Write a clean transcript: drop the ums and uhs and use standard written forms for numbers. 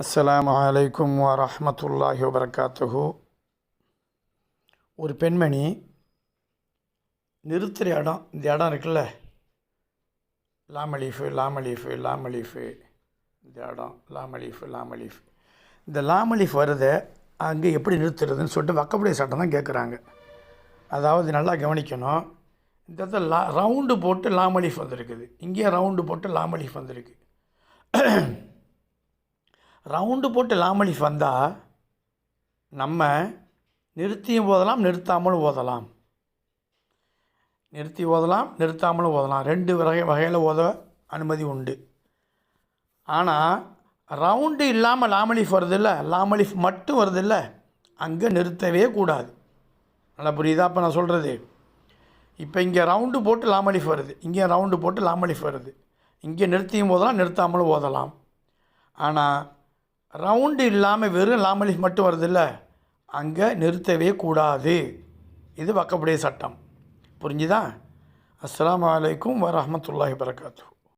அஸ்ஸலாமு அலைக்கும் வரஹ்மத்துல்லாஹி வபரகாத்துஹு. ஒரு பெண்மணி நிறுத்துகிற இடம், இந்த இடம் இருக்குல்ல, லாமலீஃபு லாமலீஃபு லாமலீஃபு, இந்த இடம் லாமலீஃபு லாமலீஃபு, இந்த லாமலீஃப் வருதை அங்கே எப்படி நிறுத்துறதுன்னு சொல்லிட்டு வக்கப்புடைய சட்டம் தான் கேட்குறாங்க. அதாவது நல்லா கவனிக்கணும், இந்த இடத்துல ரவுண்டு போட்டு லாமலீஃப் வந்திருக்குது, இங்கேயே ரவுண்டு போட்டு லாமலீஃப் வந்திருக்கு. ரவுண்டு போட்டு லாமலீஃப் வந்தால் நம்ம நிறுத்தியும் ஓதலாம், நிறுத்தாமலும் ஓதலாம். நிறுத்தி ஓதலாம், நிறுத்தாமலும் ஓதலாம். ரெண்டு வகையில் ஓத அனுமதி உண்டு. ஆனால் ரவுண்டு இல்லாமல் லாமலீஃப் வருதில்ல, லாமலீஃப் மட்டும் வருதில்ல, அங்கே நிறுத்தவே கூடாது. நல்லா புரியுதா இப்போ நான் சொல்கிறது? இப்போ இங்கே ரவுண்டு போட்டு லாமலீஃப் வருது, இங்கே ரவுண்டு போட்டு லாமலீஃப் வருது. இங்கே நிறுத்தியும் ஓதலாம், நிறுத்தாமலும் ஓதலாம். ஆனால் ரவுண்டு இல்லாமல் வெறும் லாமலீஃப் மட்டும் வருதில்ல, அங்கே நிறுத்தவே கூடாது. இது வக்கப்புடைய சட்டம். புரிஞ்சுதா? அஸ்ஸலாமு அலைக்கும் வரஹ்மத்துல்லாஹி வபரகாத்துஹு.